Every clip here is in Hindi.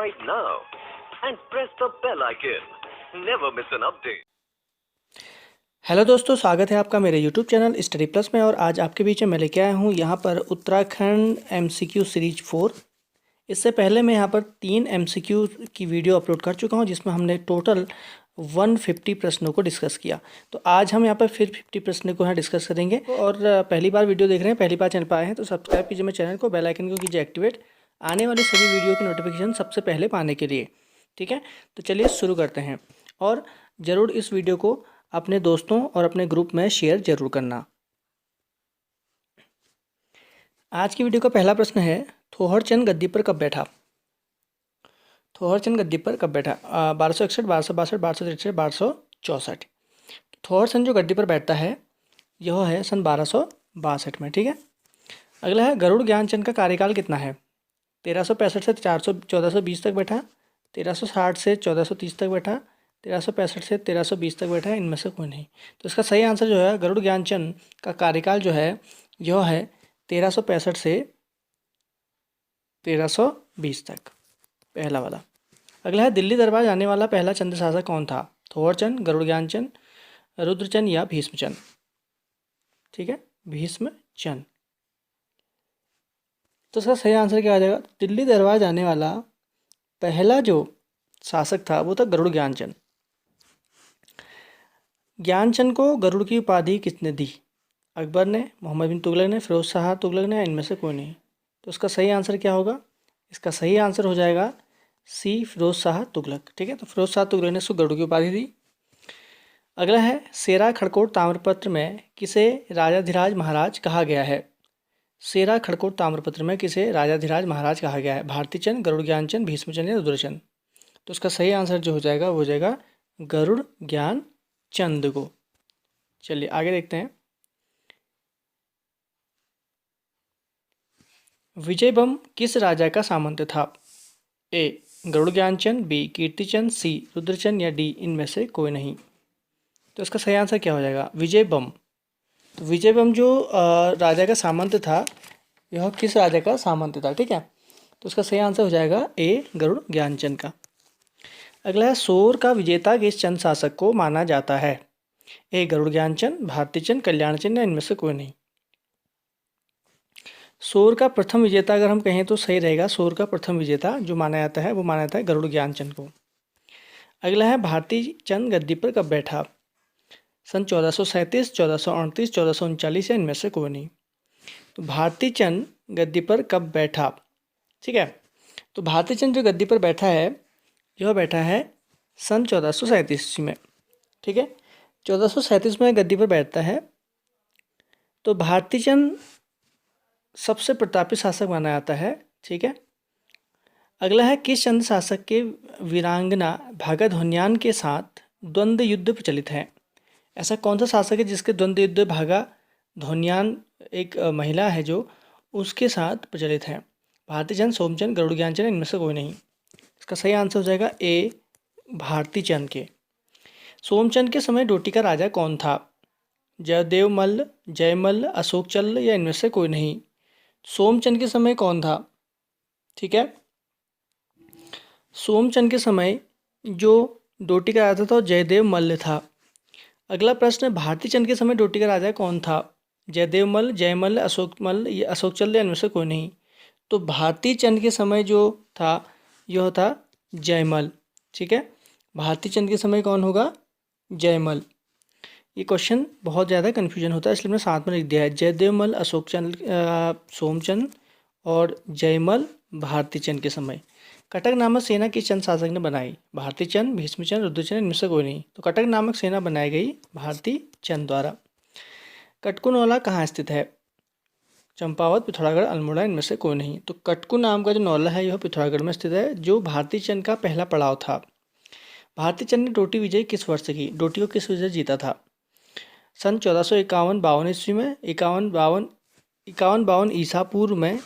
right now and press the bell icon. Never miss an update. Hello दोस्तों, स्वागत है आपका मेरे YouTube चैनल स्टडी प्लस में। और आज आपके बीच में मैं लेके आया हूँ यहाँ पर उत्तराखंड MCQ सीरीज 4। इससे पहले मैं यहाँ पर 3 MCQ की वीडियो अपलोड कर चुका हूँ जिसमें हमने टोटल 150 प्रश्नों को डिस्कस किया। तो आज हम यहाँ पर फिर 50 प्रश्नों को यहाँ डिस्कस करेंगे। और पहली बार वीडियो देख रहे हैं, पहली बार चैनल पर आए हैं तो सब्सक्राइब कीजिए मेरे चैनल को, बेल आइकन को कीजिए एक्टिवेट, आने वाली सभी वीडियो की नोटिफिकेशन सबसे पहले पाने के लिए। ठीक है, तो चलिए शुरू करते हैं। और ज़रूर इस वीडियो को अपने दोस्तों और अपने ग्रुप में शेयर जरूर करना। आज की वीडियो का पहला प्रश्न है, थोहरचंद गद्दी पर कब बैठा? थोहरचंद गद्दी पर कब बैठा? 1261, 1262, 1263, 1264। थोहरचंद जो गद्दी पर बैठता है यह है सन 1262 में। ठीक है, अगला है, गरुड़ ज्ञानचंद का कार्यकाल कितना है? 1365 से 1420 तक बैठा, 1360 से 1430 तक बैठा, 1365 से 1320 तक बैठा है, इनमें से कोई नहीं। तो इसका सही आंसर जो है, गरुड़ ज्ञानचंद का कार्यकाल जो है यह है 1365 से 1320 तक, पहला वाला। अगला है, दिल्ली दरबार जाने वाला पहला चंद्र शासक कौन था? थोहरचंद, गरुड़ ज्ञानचंद, रुद्रचंद या भीष्मचंद? ठीक है, भीष्मचंद। तो इसका सही आंसर क्या आ जाएगा? दिल्ली दरबार जाने वाला पहला जो शासक था वो था गरुड़ ज्ञानचंद। ज्ञानचंद को गरुड़ की उपाधि किसने दी? अकबर ने, मोहम्मद बिन तुगलक ने, फिरोज शाह तुगलक ने, इनमें से कोई नहीं। तो इसका सही आंसर क्या होगा? इसका सही आंसर हो जाएगा सी, फिरोज शाह तुगलक। ठीक है, तो फिरोज शाह तुगलक ने इसको गरुड़ की उपाधि दी। अगला है, सेरा खड़कोट ताम्रपत्र में किसे राजाधिराज महाराज कहा गया है? सेरा खड़कोट ताम्रपत्र में किसे राजाधिराज महाराज कहा गया है? भारतीचंद, गरुड़ ज्ञानचंद, भीष्मचंद या रुद्रचंद? तो इसका सही आंसर जो हो जाएगा वो हो जाएगा गरुड़ ज्ञानचंद को। चलिए आगे देखते हैं। विजयबम किस राजा का सामंत था? ए, गरुड़ ज्ञानचंद, बी, कीर्तिचंद, सी, रुद्रचंद या डी, इनमें से कोई नहीं। तो इसका सही आंसर क्या हो जाएगा? विजयबम। तो विजयबम जो राजा का सामंत था, यह किस राजा का सामंत था? ठीक है, तो इसका सही आंसर हो जाएगा ए, गरुड़ ज्ञानचंद का। अगला है, सोर का विजेता किस चंद शासक को माना जाता है? ए, गरुड़ ज्ञानचंद, भारतीचंद, कल्याणचंद या इनमें से कोई नहीं। सोर का प्रथम विजेता अगर हम कहें तो सही रहेगा, सोर का प्रथम विजेता जो माना जाता है वो माना जाता है गरुड़ ज्ञानचंद को। अगला है, भारतीचंद गद्दी पर कब बैठा? सन 1437, 1438, 1439 या इनमें से कोई नहीं। तो भारतीचंद गद्दी पर कब बैठा? ठीक है, तो भारतीचंद जो गद्दी पर बैठा है यह बैठा है सन 1437 में। ठीक है, 1437 में गद्दी पर बैठता है। तो भारतीचंद सबसे प्रतापी शासक माना जाता है। ठीक है, अगला है, किस चंद शासक के वीरांगना भागाधोन्यान के साथ द्वंद्व युद्ध प्रचलित है? ऐसा कौन सा शासक है जिसके द्वंद्व युद्ध भागाधोन्यान एक महिला है जो उसके साथ प्रचलित है? भारतीचंद, सोमचंद, गरुड़ ज्ञानचंद, इनमें से कोई नहीं। इसका सही आंसर हो जाएगा ए, भारतीचंद के। सोमचंद के समय डोटी का राजा कौन था? जयदेव मल्ल, जयमल्ल, अशोक चल्ल या इनमें से कोई नहीं। सोमचंद के समय कौन था? ठीक है, सोमचंद के समय जो डोटी का राजा था वो जयदेव मल्ल था। अगला प्रश्न, भारतीचंद के समय डोटी का राजा कौन था? जयदेव मल्ल, जयमल्ल, अशोक मल्ल या अशोक चल्ल या इनमें से कोई नहीं। तो भारतीचंद के समय जो था यह था जयमल। ठीक है, भारतीचंद के समय कौन होगा? जयमल। ये क्वेश्चन बहुत ज़्यादा कन्फ्यूजन होता है इसलिए मैंने साथ में लिख दिया है, जयदेवमल, अशोक चंद, सोमचंद और जयमल भारतीचंद के समय। कटक नामक सेना किस चंद शासक ने बनाई? भारतीचंद, भीष्मचंद, रुद्रचंद, इनमें से कोई नहीं। तो कटक नामक सेना बनाई गई भारतीचंद द्वारा। कटकुनौला कहाँ स्थित है? चंपावत, पिथौरागढ़, अल्मोड़ा, इनमें से कोई नहीं। तो कटकु नाम का जो नौला है यह पिथौरागढ़ में स्थित है, जो भारतीचंद का पहला पड़ाव था। भारतीचंद ने डोटी विजय किस वर्ष की? डोटी को किस विजय जीता था? सन 1451-52 ईस्वी में, 51-52 ईसा पूर्व में,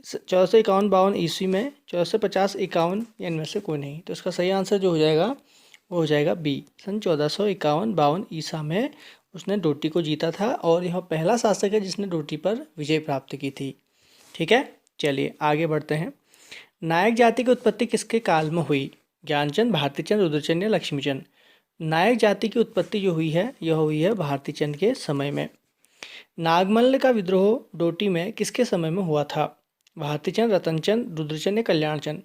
1451-52 ईस्वी में, 1450-51 या इनमें से कोई नहीं। तो इसका सही आंसर जो हो जाएगा वो हो जाएगा बी, सन 1451-52 ईसा में उसने डोटी को जीता था और यह पहला शासक है जिसने डोटी पर विजय प्राप्त की थी। ठीक है, चलिए आगे बढ़ते हैं। नायक जाति की उत्पत्ति किसके काल में हुई? ज्ञानचंद, भारतीचंद, रुद्रचंद या लक्ष्मीचंद? नायक जाति की उत्पत्ति जो हुई है यह हुई है भारतीचंद के समय में। नागमल्ल का विद्रोह डोटी में किसके समय में हुआ था? भारतीचंद, रतनचंद, रुद्रचंद या कल्याणचंद?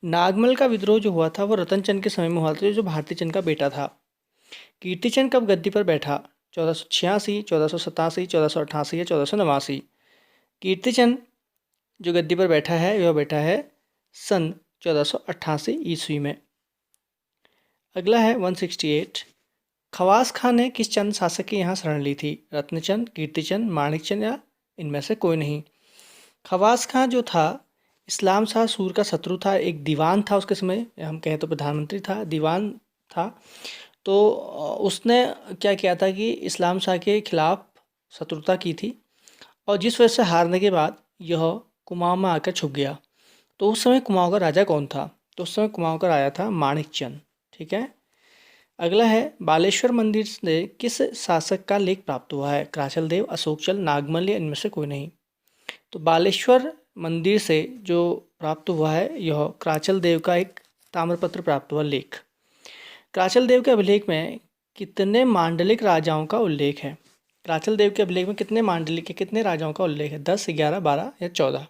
नागमल का विद्रोह जो हुआ था वो रतनचंद के समय में हुआ था, जो भारतीचंद का बेटा था। कीर्तिचंद कब गद्दी पर बैठा? 1486, 1487, 1488 या 1489? कीर्तिचंद जो गद्दी पर बैठा है वह बैठा है सन 1488 ईस्वी में। अगला है 168। खवास खान ने किस चंद शासक के यहाँ शरण ली थी? रत्नचंद, कीर्तिचंद, माणिकचंद या इनमें से कोई नहीं? खवास खान जो था इस्लाम शाह सूर का शत्रु था, एक दीवान था उसके समय, हम कहें तो प्रधानमंत्री था, दीवान था। तो उसने क्या किया था कि इस्लाम शाह के खिलाफ शत्रुता की थी और जिस वजह से हारने के बाद यह कुमाऊं में आकर छुप गया। तो उस समय कुमाऊं का राजा कौन था? तो उस समय कुमाऊं का राजा था माणिकचंद। ठीक है। अगला है बालेश्वर मंदिर से किस शासक का लेख प्राप्त हुआ है? कराचल देव, अशोकचल, नागमल या इनमें से कोई नहीं? तो बालेश्वर मंदिर से जो प्राप्त हुआ है यह कराचल देव का एक ताम्रपत्र प्राप्त हुआ लेख। कराचल देव के अभिलेख में कितने मांडलिक राजाओं का उल्लेख है? कराचल देव के अभिलेख में कितने मांडलिक के कितने राजाओं का उल्लेख है? 10, 11, 12 या 14?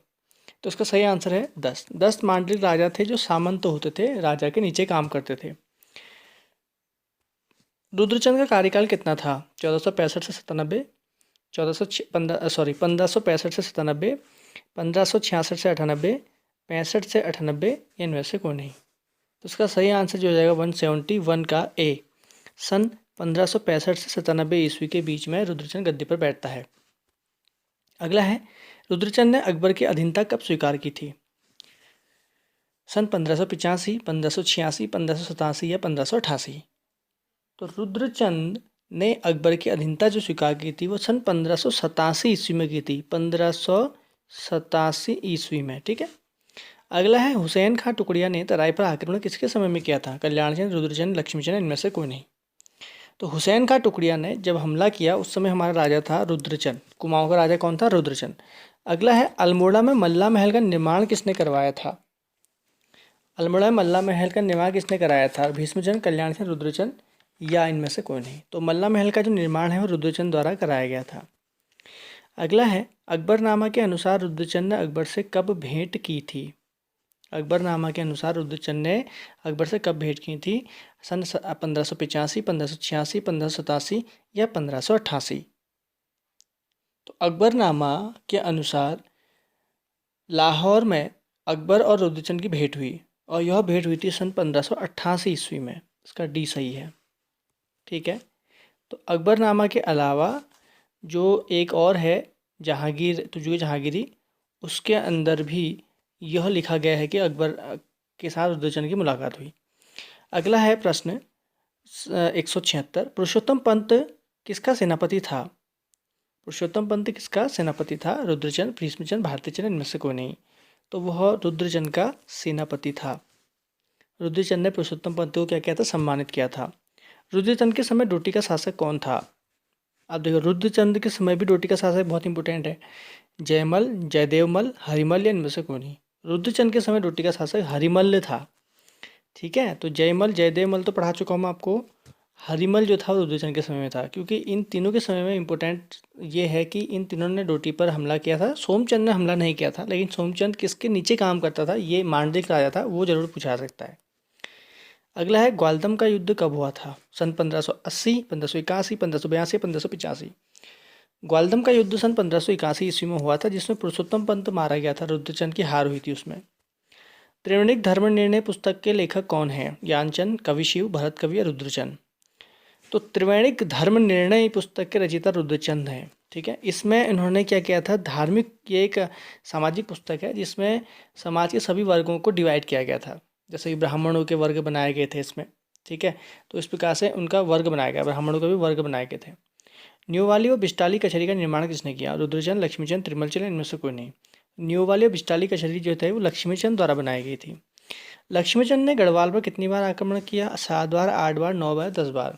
तो उसका सही आंसर है 10। 10 मांडलिक राजा थे जो सामंत होते थे, राजा के नीचे काम करते थे। रुद्रचंद का कार्यकाल कितना था? 1465 से 97, 1565 से 97, 1566 से 98, 65 से 98 या इनमें से कोई नहीं? तो उसका सही आंसर जो हो जाएगा 171 का ए। सन 1565 से 97 ईस्वी के बीच में रुद्रचंद गद्दी पर बैठता है। अगला है रुद्रचंद ने अकबर की अधीनता कब स्वीकार की थी? सन 1585, 1586, 1587 या 1588? तो रुद्रचंद ने अकबर की अधीनता जो स्वीकार की थी वो सन 1587 ईस्वी में की थी, 1587 ईस्वी में। ठीक है। अगला है हुसैन खां टुकड़िया ने तराई पर आक्रमण किसके समय में किया था? कल्याणचंद, रुद्रचंद, लक्ष्मीचंद, इनमें से कोई नहीं? तो हुसैन खां टुकड़िया ने जब हमला किया उस समय हमारा राजा था रुद्रचंद। कुमाऊं का राजा कौन था? रुद्रचंद। अगला है अल्मोड़ा में मल्ला महल का निर्माण किसने करवाया था? अल्मोड़ा में मल्ला महल का निर्माण किसने कराया था? भीष्मचंद, कल्याणचंद, रुद्रचंद या इनमें से कोई नहीं? तो मल्ला महल का जो निर्माण है वो रुद्रचंद द्वारा कराया गया था। अगला है अकबरनामा के अनुसार रुद्रचंद ने अकबर से कब भेंट की थी? अकबरनामा के अनुसार रुद्रचंद ने अकबर से कब भेंट की थी? सन 1585, 1586, 1587 या 1588? तो अकबरनामा के अनुसार लाहौर में अकबर और रुद्रचंद की भेंट हुई और यह भेंट हुई थी सन 1588 ईस्वी में। इसका डी सही है। ठीक है। तो अकबरनामा के अलावा जो एक और है जहांगीर तुझे जहांगीरी, उसके अंदर भी यह लिखा गया है कि अकबर के साथ रुद्रचंद की मुलाकात हुई। अगला है प्रश्न 176। पुरुषोत्तम पंत किसका सेनापति था? पुरुषोत्तम पंत किसका सेनापति था? रुद्रचंद, भीष्मचंद, भारतीचंद, इनमें से कोई नहीं? तो वह रुद्रचंद का सेनापति था। रुद्रचंद ने पुरुषोत्तम पंत को क्या किया था? सम्मानित किया था। रुद्रचंद के समय डोटी का शासक कौन था? अब देखो रुद्रचंद के समय भी डोटी का शासक बहुत इंपॉर्टेंट है। जयमल, जयदेवमल, हरिमल या इनमें से कोई नहीं? रुद्रचंद के समय डोटी का शासक हरिमल था। ठीक है। तो जयमल, जयदेवमल तो पढ़ा चुका हूँ मैं आपको। हरिमल जो था वो रुद्रचंद के समय में था, क्योंकि इन तीनों के समय में इम्पोर्टेंट ये है कि इन तीनों ने डोटी पर हमला किया था। सोमचंद ने हमला नहीं किया था, लेकिन सोमचंद किसके नीचे काम करता था, ये मांडलिक राजा था, वो जरूर पूछा सकता है। अगला है ग्वालदम का युद्ध कब हुआ था? सन 1580, 1581, 1582, 1585? ग्वालदम का युद्ध सन 1581 ईस्वी में हुआ था, जिसमें पुरुषोत्तम पंत मारा गया था। रुद्रचंद की हार हुई थी उसमें। त्रिवेणिक धर्म निर्णय पुस्तक के लेखक कौन है? ज्ञानचंद, कवि शिव, भरत कवि या रुद्रचंद? तो त्रिवेणिक धर्म निर्णय पुस्तक के रचयिता रुद्रचंद हैं। ठीक है। इसमें इन्होंने क्या किया था? धार्मिक, ये एक सामाजिक पुस्तक है जिसमें समाज के सभी वर्गों को डिवाइड किया गया था। जैसे कि ब्राह्मणों के वर्ग बनाए गए थे इसमें। ठीक है। तो इस प्रकार से उनका वर्ग बनाया गया, ब्राह्मणों के भी वर्ग बनाए गए थे। न्यूवाली और बिस्टाली कचहरी का निर्माण किसने किया? रुद्रचंद, लक्ष्मीचंद, त्रिमलचंद, इनमें से कोई नहीं? न्यूवाली और बिस्टाली कचहरी जो थे वो लक्ष्मीचंद द्वारा बनाई गई थी। लक्ष्मीचंद ने गढ़वाल पर कितनी बार आक्रमण किया? 7 बार, 8 बार, 9 बार, 10 बार?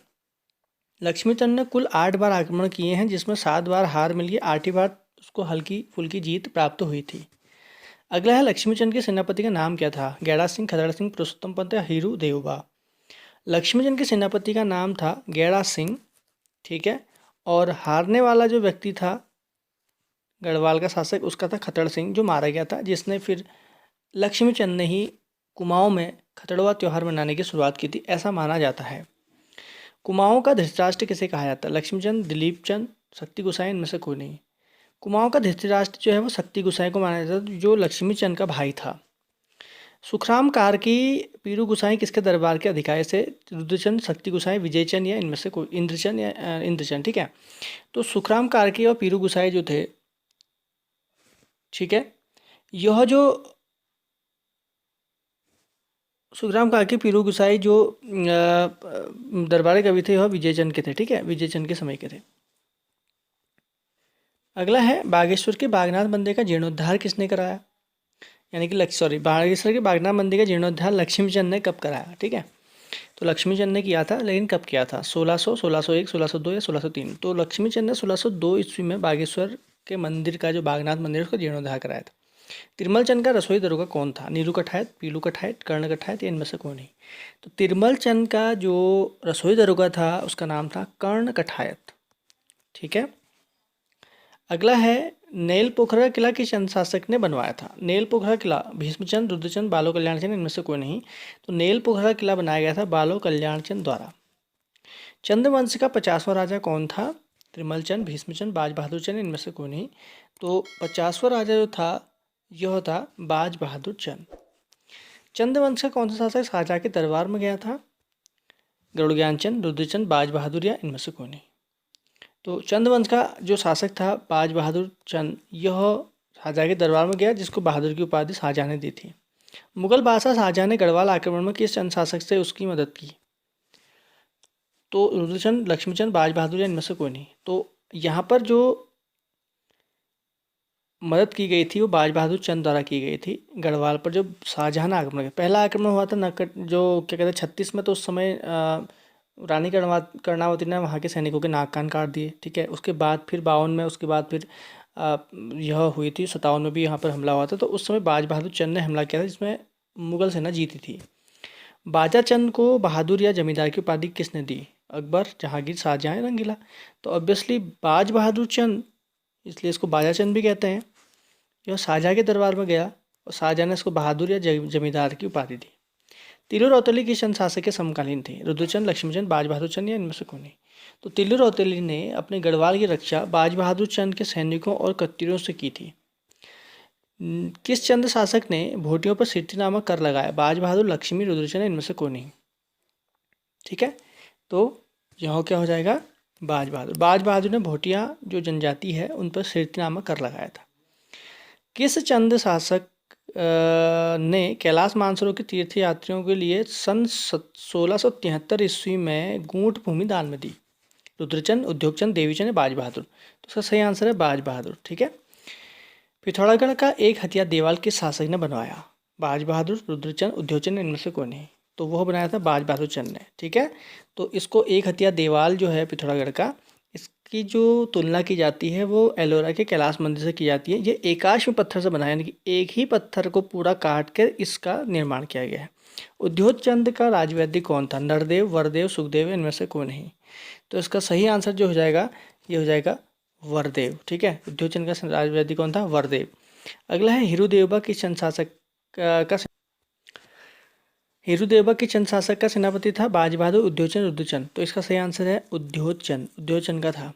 लक्ष्मीचंद ने कुल 8 बार आक्रमण किए हैं, जिसमें 7 बार हार मिली, 8वीं बार उसको हल्की फुल्की जीत प्राप्त हुई थी। अगला है लक्ष्मीचंद के सेनापति का नाम क्या था? गैड़ा सिंह, खदड़ सिंह, पुरुषोत्तम पंत या हीरू देवबा। लक्ष्मीचंद के सेनापति का नाम था गैड़ा सिंह, ठीक है। और हारने वाला जो व्यक्ति था गढ़वाल का शासक, उसका था खतड़ सिंह, जो मारा गया था, जिसने फिर लक्ष्मीचंद ने ही कुमाऊं में खतड़वा त्यौहार मनाने की शुरुआत की थी, ऐसा माना जाता है। कुमाऊं का धृतराष्ट्र किसे कहा जाता है? लक्ष्मीचंद, दिलीप चंद, शक्ति गोसाई, इनमें से कोई नहीं। कुमाऊं का धृतराष्ट्र जो है वो शक्ति गोसाई को माना जाता है, जो लक्ष्मीचंद का भाई था। सुखराम कारकी पीरू गोसाई किसके दरबार के अधिकारी से? रुद्रचंद, शक्ति गोसाई, विजयचंद या इनमें से कोई, इंद्रचंद या इंद्रचंद, ठीक है। तो सुखराम कारकी और पीरू गोसाई जो थे, ठीक है, यह जो सुखराम कारकी पीरू गोसाई जो दरबारी कवि थे वह विजयचंद के थे, ठीक है, विजयचंद के समय के थे। अगला है बागेश्वर के बागनाथ मंदिर का जीर्णोद्धार किसने कराया? यानी कि बागेश्वर के बागनाथ मंदिर का जीर्णोद्धार लक्ष्मीचंद ने कब कराया? ठीक है, तो लक्ष्मीचंद ने किया था, लेकिन कब किया था? 1600, 1601, 1602 या 1603। तो लक्ष्मीचंद ने 1602 ईस्वी में बागेश्वर के मंदिर का, जो बागनाथ मंदिर, उसका जीर्णोद्धार कराया था। तिरुमल चंद का रसोई दरोगा कौन था? नीरू कठायत, पीलू कठायत, कर्ण कठायत या इनमें से कोई नहीं। तो तिरुमल चंद का जो रसोई दरोगा था उसका नाम था कर्ण कठायत, ठीक है। अगला है नेल पोखरा किला किस चंद शासक ने बनवाया था? नेल पोखरा किला भीष्मचंद, रुद्रचंद, बालो कल्याण चंद, इनमें से कोई नहीं। तो नेल पोखरा किला बनाया गया था बालो कल्याण चंद द्वारा। चंद्रवंश का 50वां राजा कौन था? तिरुमल चंद, भीष्मचंद, बाज बहादुर चंद, इनमें से कोई नहीं। तो 50वां राजा जो था यह था बाज बहादुर चंद। चंद्रवंश का कौन सा शासक शाहजहाँ के दरबार में गया था? गरुड़ ज्ञानचंद, रुद्रचंद, बाज बहादुर या इनमें से कोई नहीं। तो चंद्रवंश का जो शासक था बाज बहादुर चंद, यह शाहजहाँ के दरबार में गया, जिसको बहादुर की उपाधि शाहजहाँ ने दी थी। मुगल बादशाह शाहजहाँ ने गढ़वाल आक्रमण में किस चंद शासक से उसकी मदद की? तो रुद्रचंद, लक्ष्मीचंद, बाज बहादुर या इनमें से कोई नहीं। तो यहाँ पर जो मदद की गई थी वो बाज बहादुर चंद द्वारा की गई थी। गढ़वाल पर जो शाहजहाँ ने आक्रमण किया, पहला आक्रमण हुआ था जो क्या कहते हैं 36 में, तो उस समय रानी कर्णावती ने वहाँ के सैनिकों के नाक कान काट दिए, ठीक है। उसके बाद फिर 52 में, उसके बाद फिर यह हुई थी 57 में भी यहाँ पर हमला हुआ था। तो उस समय बाज बहादुर चंद ने हमला किया था, जिसमें मुगल सेना जीती थी। बाजा चंद को बहादुर या जमींदार की उपाधि किसने दी? अकबर, जहांगीर, शाहजहाँ या रंगीला। तो ऑब्वियसली बाज बहादुर चंद, इसलिए इसको बाजा चंद भी कहते हैं। यह शाहजहाँ के दरबार में गया और शाहजहाँ ने इसको बहादुर या जमींदार की उपाधि दी। तिल्लू रौतेली किस चंद शासक के समकालीन थे? रुद्रचंद, लक्ष्मीचंद, बाज बहादुर चंद या इनमें से कोई नहीं। तो तिल्लू रौतेली ने अपने गढ़वाल की रक्षा बाज बहादुर चंद के सैनिकों और कत्तियों से की थी। किस चंद शासक ने भोटियों पर सिट्टी नामक कर लगाया? बाज बहादुर, लक्ष्मी, रुद्रचंद, इनमें से कोई नहीं, ठीक है। तो यहाँ क्या हो जाएगा? बाज बहादुर। बाज बहादुर ने भोटिया जो जनजाति है उन पर सिट्टी नामक कर लगाया था। किस चंद शासक ने कैलाश मानसरोवर के तीर्थ यात्रियों के लिए सन 1673 ईस्वी में गूंठ भूमि दान में दी? रुद्रचंद, उद्योगचंद, देवीचंद या बाज बहादुर। तो इसका सही आंसर है बाज बहादुर, ठीक है। पिथौरागढ़ का एक हथिया देवाल किस शासक ने बनवाया? बाज बहादुर, रुद्रचंद, उद्योगचंद, इनमें से कोई नहीं। तो वह बनाया था बाज बहादुर चंद ने, ठीक है। तो इसको एक हथिया देवाल जो है पिथौरागढ़ का, इसकी जो तुलना की जाती है वो एलोरा के कैलाश मंदिर से की जाती है। ये एकाश्म पत्थर से बना है, यानी कि एक ही पत्थर को पूरा काट कर इसका निर्माण किया गया है। उद्योगचंद का राजवैद्य कौन था? नरदेव, वरदेव, सुखदेव, इनमें से कोई नहीं। तो इसका सही आंसर जो हो जाएगा ये हो जाएगा वरदेव, ठीक है। उद्योगचंद का राजवैद्य कौन था? वरदेव। अगला है हिरुदेवबा किस चंद शासक का हिरुदेवबा के चंद शासक का सेनापति था? बाज बहादुर, उद्योगचंद, रुद्रचंद। तो इसका सही आंसर है उद्योगचंद, उद्योगचंद का था।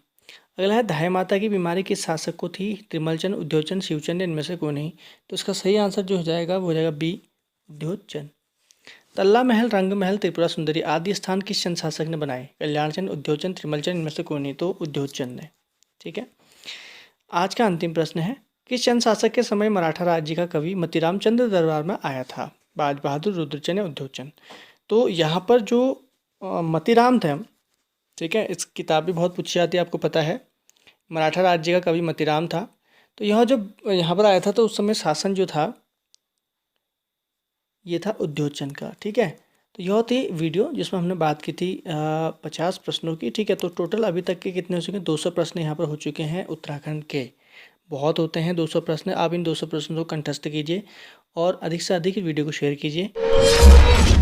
अगला है धाय माता की बीमारी किस शासक को थी? तिरुमलचंद, उद्योगचंद, शिवचंद, इनमें से कोई नहीं। तो इसका सही आंसर जो हो जाएगा वो हो जाएगा बी, उद्योगचंद। तल्ला महल, रंग महल, त्रिपुरा सुंदरी आदि स्थान किस चंद शासक ने बनाए? कल्याणचंद, उद्योगचंद, तिरुमलचंद, इनमें से कोई नहीं। तो उद्योगचंद ने, ठीक है। आज का अंतिम प्रश्न है, किस चंद शासक के समय मराठा राज्य का कवि मतीराम चंद्र दरबार में आया था? बाज बहादुर, रुद्रचंद या उद्योगचंद। तो यहाँ पर जो मतीराम थे, ठीक है, इस किताब भी बहुत पूछी जाती है, आपको पता है। मराठा राज्य का कवि मतीराम था। तो यह जो यहाँ पर आया था तो उस समय शासन जो था ये था उद्योगचंद का, ठीक है। तो यह थी वीडियो जिसमें हमने बात की थी 50 प्रश्नों की, ठीक है। तो टोटल अभी तक के कितने हो चुके हैं? 200 प्रश्न यहाँ पर हो चुके हैं उत्तराखंड के। बहुत होते हैं 200 प्रश्न। आप इन 200 प्रश्नों को कंठस्थ कीजिए और अधिक से अधिक वीडियो को शेयर कीजिए।